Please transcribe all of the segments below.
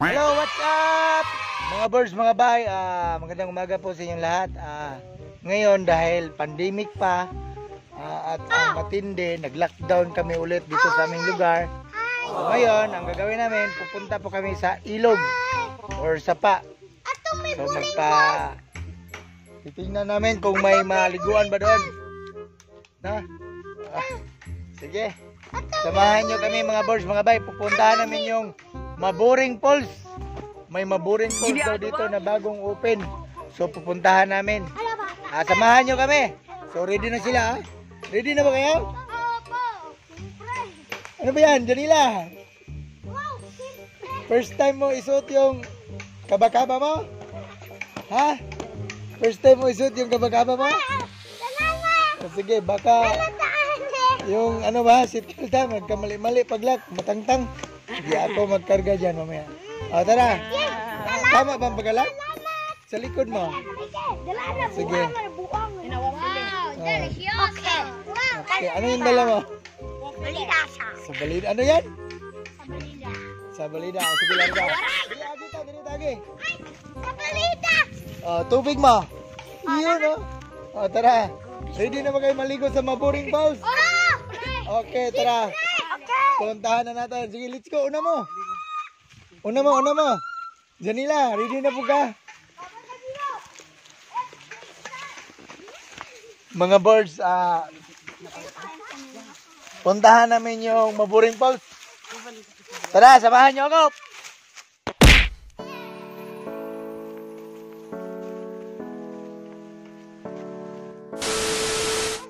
Hello, what's up? Mga birds, mga bay, magandang umaga po sa inyong lahat. Ngayon dahil pandemic pa at matindi, nag-lockdown kami ulit dito sa aming lugar. So ngayon, ang gagawin namin, pupunta po kami sa ilog or sapa. So titingnan namin kung may maliguan ba doon. Sige, samahan nyo kami mga birds, mga bay. Pupuntahan namin yung Maburing Falls. May Maburing Falls daw dito na bagong open. So pupuntahan namin. Samahan nyo kami. So ready na sila. Ready na ba kayo? Ano ba yan, Janila? First time mo isuot yung kabakaba mo? Ha? First time mo isuot yung kabakaba mo? Sige, baka yung ano ba, seatbelt ha, magkamali-mali paglak, matangtang. Sige, ako magkarga dyan mamaya. Tara. Tama bang pagalak? Sa likod mo. Sige. Okay, ano yung dala mo? Sa balida. Ano yan? Sa balida. Sige, larga. Sige, agita, dito tagi. Sa balida. Tubig mo. Iyon, tara. Ready na ba kayo maligo sa Maburing Falls? Okay, tara. Puntahan na natin. Sige, let's go. Una mo. Janila, ready na po ka? Mga birds, puntahan namin yung Maburing Falls. Tara, samahan nyo ako.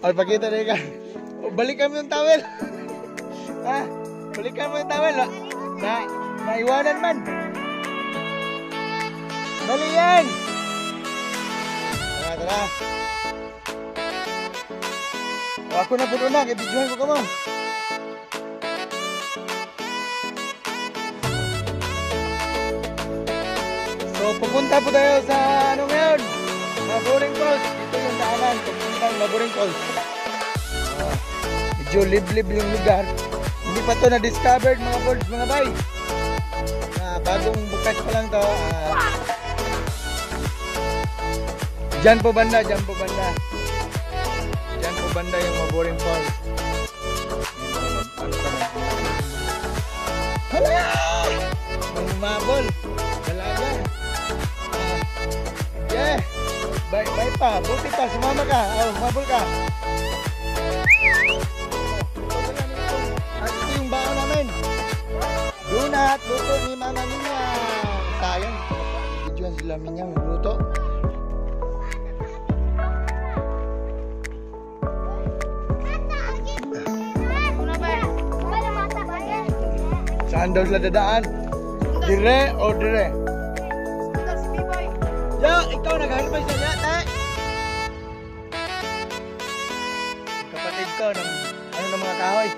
Ay, pakita na ka. Balikan mo yung towel. Balikan mo yung towel. Naiwanan man. Bali yan. Tara. Ako na po doon na. Ibidyohan ko ka mo. So, pupunta po tayo sa ano ngayon? Maburing Falls. Ito yung daanan. Pupunta ang Maburing Falls. Medyo liblib yung lugar. Hindi pa to na-discovered mga birds, mga bay. Bagong bukas pa lang to. Diyan po banda yung Maburing Falls. Hala! May umabol. Dalaga. Yeah. Bye pa. Buti pa. Sumama ka. Umabol ka. Ito yung baon namin. Donut. Luto ni Mama Ninya. Sayang. Videoan sila niya magluto. Saan daw sila dadaan? Dire o dire? Ya, ikaw nagharapay sa yata. Kapatid ko ng mga kahoy.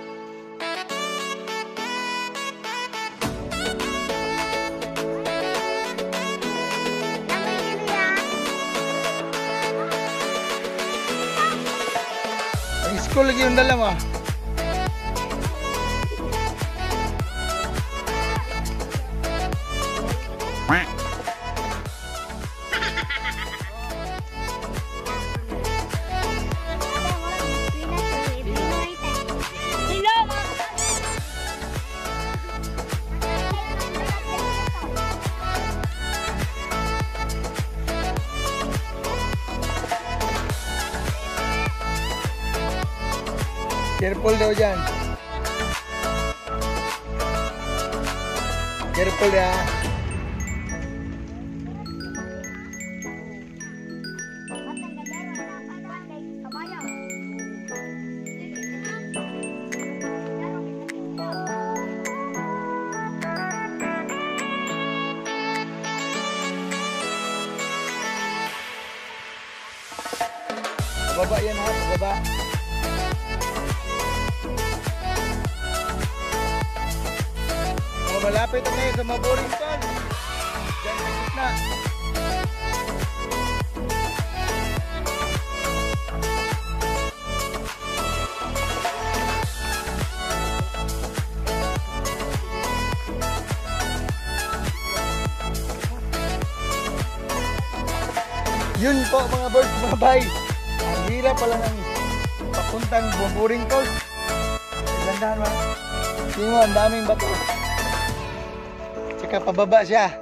Ang school lagi yung dala mo. Careful daw dyan. Careful ya. Baba yan ha, baba. Malapit na kayo sa Maburing Falls. Diyan sa gitna. Yun po mga birds, mga bay. Ang hirap pala ng papuntang Boring Falls. Gandaan mo. Tingnan mo, ang daming bato. Tsaka pababa siya.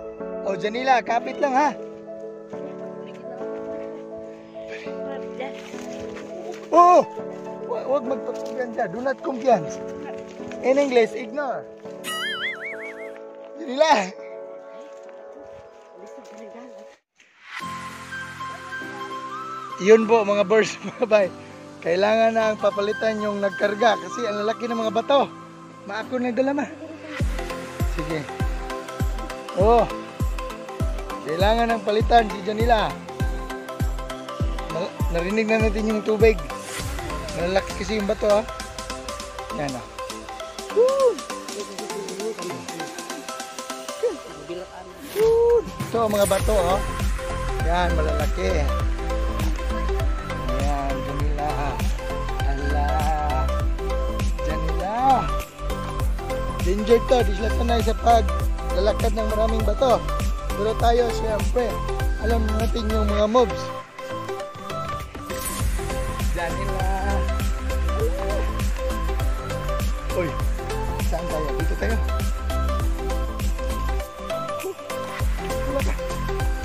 O, Janila, kapit lang ha. Oo! Huwag magpakumpiyansa. Do not confiance. In English, ignore. Janila! Yun po mga birds, mga bay. Kailangan na ang papalitan yung nagkarga kasi ang lalaki ng mga bato. Maako na dala ma. Sige. Oo. Kailangan ng palitan si Janila. Narinig na natin yung tubig. Malalaki kasi yung bato ha. Yan o. Ito ang mga bato oh. Yan, malalaki. Yan, Janila. Allah. Janila. Danger to. Di sila sanay sa paglalakad ng maraming bato. Pero tayo, siyempre, alam natin yung mga moves. Janila. Uy, saan tayo? Dito tayo.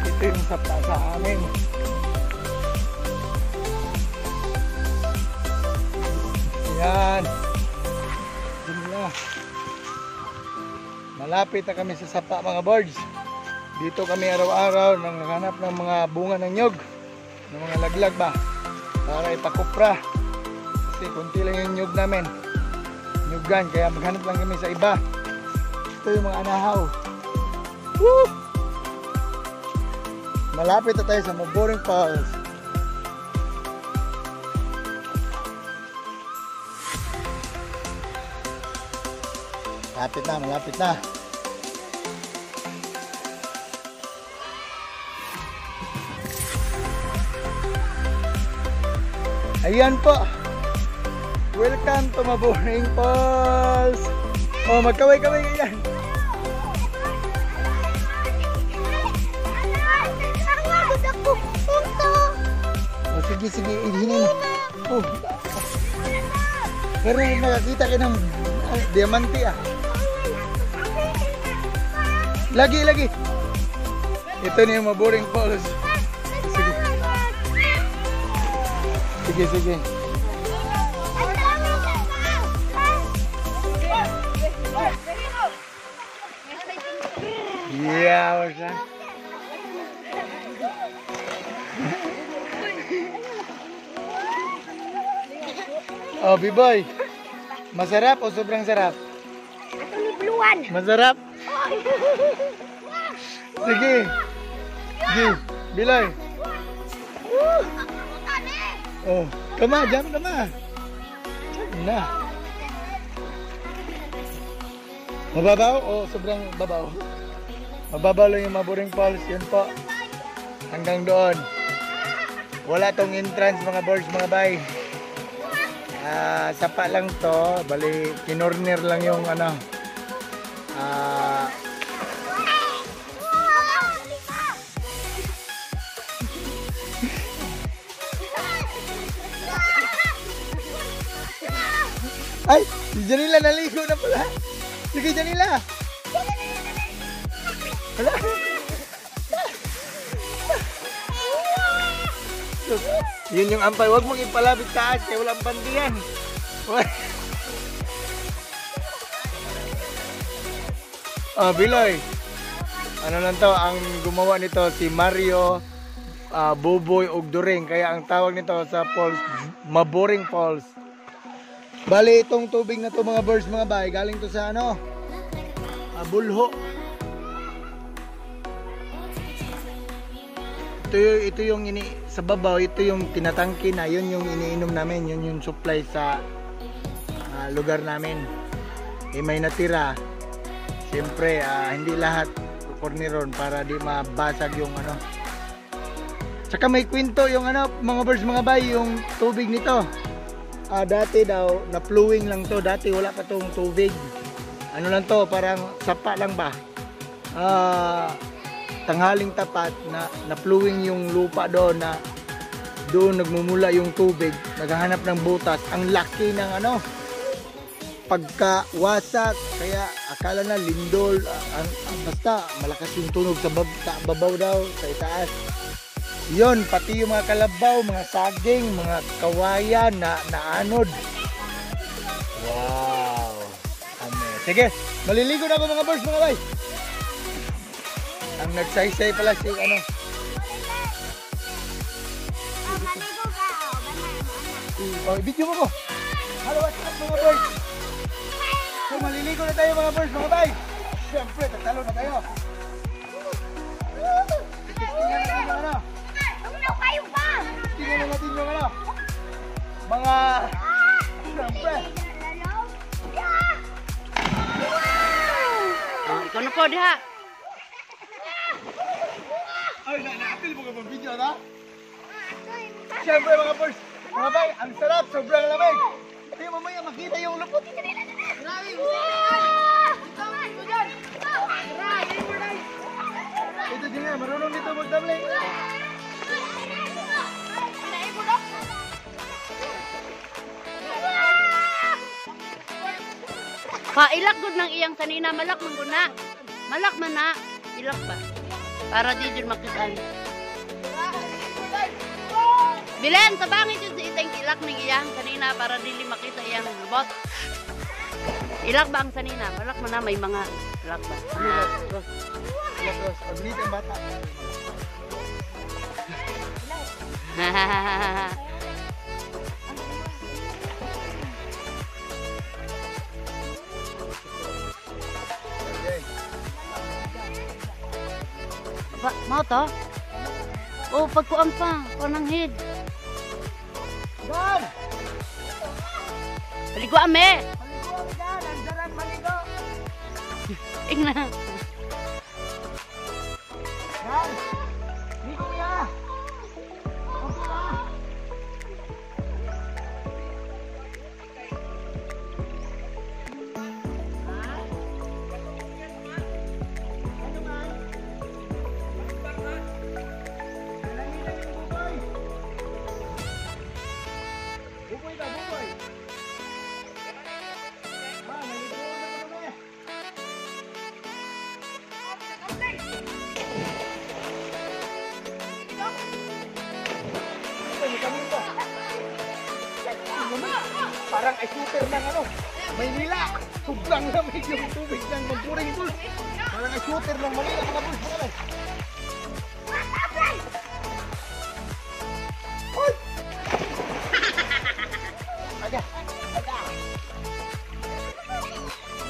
Ito yung sapa sa amin. Yan. Janila. Malapit na kami sa sapa mga birds. Dito kami araw-araw nang naghanap ng mga bunga ng nyog. Ng mga laglag ba? Para ipakupra. Kasi kunti lang yung nyog namin. Nyugan, kaya maghanap lang kami sa iba. Ito yung mga anahaw. Woo! Malapit na tayo sa Boring Falls. Malapit na, malapit na. Ayan po. Welcome to Boring Falls. Oh, magkaway-kaway yan. Oh, sige, sige. Ihinin. Oh. Pero nakakita ka ng diamante ah. Lagi, lagi. Ito na yung Boring Falls. Sige. Sige, sige. Yeah, what's that? Oh, B-boy. Masarap o sobrang sarap? Ito ni Bluan. Masarap? Sige. Sige. Biloy. Oh, kama, jump kama. Na. Mababaw o sobrang babaw? Mababaw lang yung Boring Falls. Yun po. Hanggang doon. Wala tong entrance mga birds, mga bay. Sapa lang to. Bali, kinorner lang yung ano. Ay, si Janila naligo na pala. Sige, Janila. Wala. Yun yung ampay. Huwag mong ipalabit taas kaya walang bandiyan. Oh, Biloy. Ano lang to, ang gumawa nito si Mario Buboy Ugduring. Kaya ang tawag nito sa falls, Boring Falls. Bali, itong tubig na to mga birds, mga bay, galing to sa ano? Bulho. Ito yung sa babaw, ito yung tinatangki na, yun yung iniinom namin, yun yung supply sa lugar namin. May natira. Siyempre, hindi lahat korniron para di mabasag yung ano. Tsaka may kwento yung ano, mga birds, mga bay, yung tubig nito. Dati daw, na-flowing lang to. Dati wala pa tong tubig. Ano lang to, parang sapa lang ba? tanghaling tapat na na-flowing yung lupa doon na doon nagmumula yung tubig, naghahanap ng butas. Ang laki ng ano, pagkawasak, kaya akala na lindol, basta malakas yung tunog sa babaw daw, sa itaas. Yon, pati yung mga kalabaw, mga saging, mga kawayan na naanod. Wow! Sige, maliligo na ako mga boys, mga bay. Ang nagsaysay pala si ano. Oh, video mo ko. Hello, what's up mga boys? So, maliligo na tayo mga boys, mga bay. Siyempre, tatalo na tayo. Tingnan natin yung ano. Tingnan natin yung ano. Mga... Siyempre. Ikaw na po, diha. Ay, na-apil mo ka bang video na? Siyempre mga boys, mga bay, ang sarap, sobrang lamig. Kaya mamaya makita yung lupot. Ito din nga, marunong dito magdamling. Pailak gud ng iyang sanina, malak man gud na. Malak man na, ilak ba? Para di jud makitaan. Bilen, tabangi jud sa iteng ilak ng iyang sanina para dili makita iyang lubot. Ilak ba ang sanina? Malak man na, may mga ilak ba? Pag-meet ang bata. Ba, mau to? Oh, pagkuan pa, pananghid. Dan! Paligo ame. Maligo ang dan! Ang sarap maligo! Ingna. Dan! Ligo niya! Parang ay shooter ng ano, Maynila. Sobrang lamig yung tubig ng Mampuring Pool. Parang ay shooter ng Manila mga boys. Uy! Aga! Aga!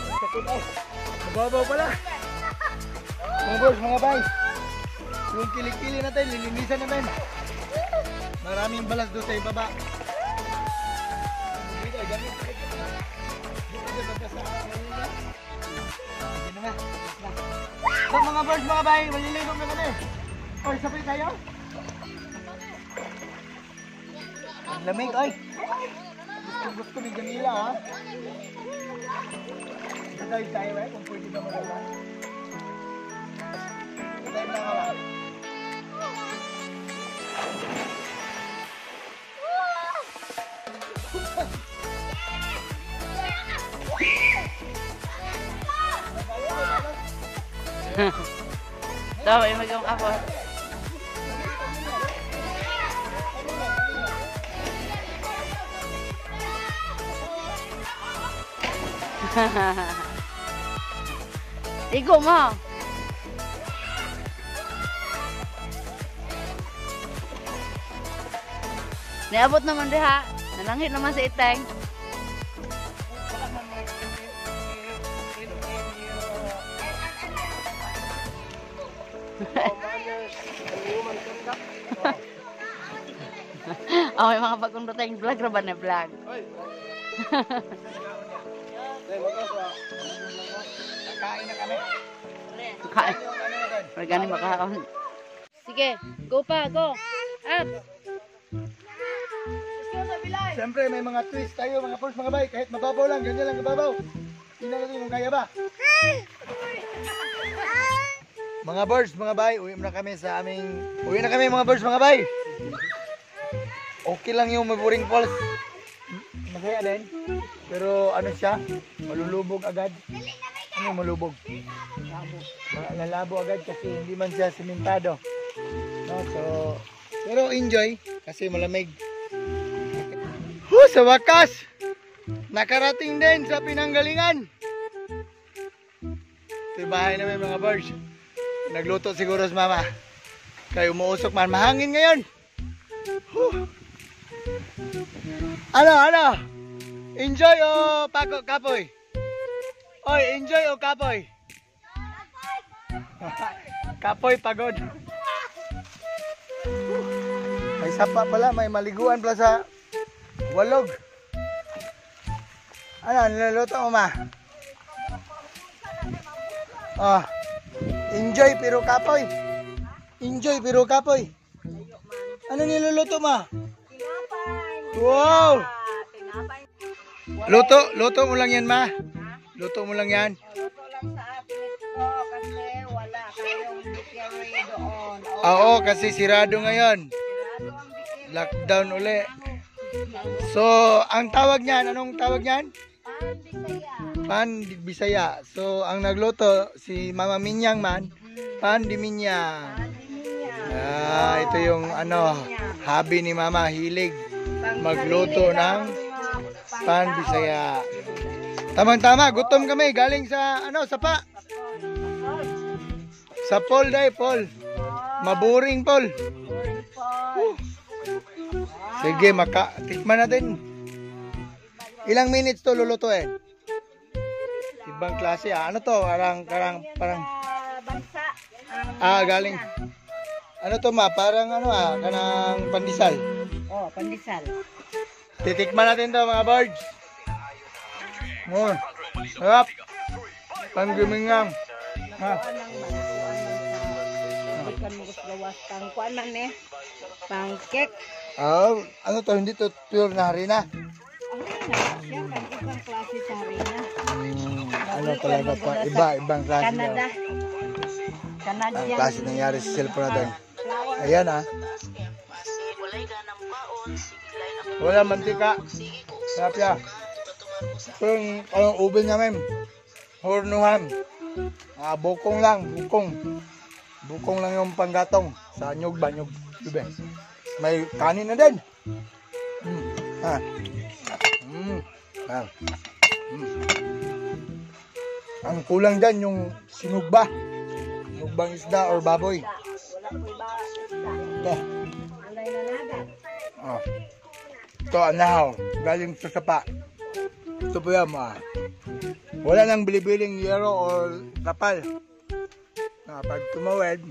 Sakit ay. Mababaw pala. Mga boys, mga bay. Yung kilik-kili natin, lilinisan natin. Maraming balas doon sa ibaba. So mga birds, mga bay, maliligo na kami. Oy, sabay tayo. Ang lamig, oy. Gusto ni Jamila, ha? Dive tayo, eh, kung pwede ka magalaw. Dive na ka. Tahu yang megang apa? Igo mo. Niabot naman diha. Nalangit naman sa iteng. Oh, may mga bagong tayong vlog ra ba na vlog? Kain na kami. Kain. Pagani makaon. Sige, go pa, go. Up. Siyempre may mga twist tayo mga first mga bay. Kahit mababaw lang, ganyan lang mababaw. Tingnan natin kung kaya ba. Mga birds, mga bay, uwi na kami mga birds, mga bay. Okay lang yung Maburing Falls. Masaya din. Pero ano siya, malulubog agad. Ano malubog? Lalabo agad kasi hindi man siya simentado. No, so, pero enjoy kasi malamig. Sa wakas, nakarating din sa pinanggalingan. Ito yung bahay namin mga birds. Nagluto siguro si mama. Kaya umuusok man. Mahangin ngayon. Ano? Enjoy o kapoy? Oy, enjoy o kapoy? Kapoy pagod. May sapa pala, may maliguan pala sa walog. Ano, niluluto mo ma? Oh, enjoy pero kapoy. Enjoy pero kapoy. Ano niluluto ma? Wow! Luto mo lang yan ma? Luto mo lang yan? Luto lang sa atin ito kasi wala kayong bakery doon. Oo, kasi sirado ngayon. Sigurado ang bakery. Lockdown uli. So, ang tawag niyan, anong tawag niyan? Pan Pan Bisaya. Bisaya. So, ang nagluto, si Mama Minyang man, Pan di Minyang. Pan Bisaya. Ito yung ano, hobby ni Mama, hilig. Magluto ng Pan Bisaya. Tamang-tama, gutom kami, galing sa, ano, sapa. Sa Paul day, Paul. Maburing Paul. Sige, tikman natin. Ilang minutes to lulutuin? Ibang klase Ano to? Parang Bansa. galing. Ano to ma? Parang ano kanang pandesal. Oh, pandesal. Titikman natin to mga birds. Sarap. Panggumingang. Ha. Ikan mo gawas kang kuan man pang cake. Ano to? Hindi to pure na harina. Siya kan ibang klase sa harina. Ano talaga to? Ibang klase. Canada. Ang klase nangyari sa cellphone natin. Ayan Wala mantika. Sarap ya. Yung oven namin. Hornuhan. Bukong lang. Bukong lang yung panggatong. Sa nyug. Diba? May kanin na din. Ang kulang dyan yung sinugba. Sinugbang isda or baboy. Ito. Ito anahaw. Galing sa sapa. Ito po yan wala nang bilibiling yero or kapal. Pag tumawid,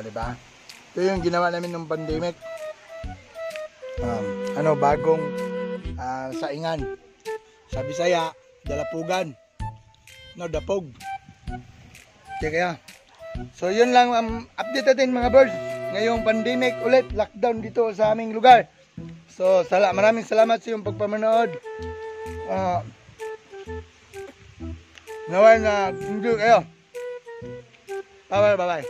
diba? Ito yung ginawa namin ng pandemic. Bagong saingan. Sa Bisaya, dalapugan. Dapog. Kaya. So yun lang update natin mga birds. Ngayong pandemic ulit, lockdown dito sa aming lugar. So maraming salamat sa iyong pagpamanood. Naway na enjoy kayo. Bye.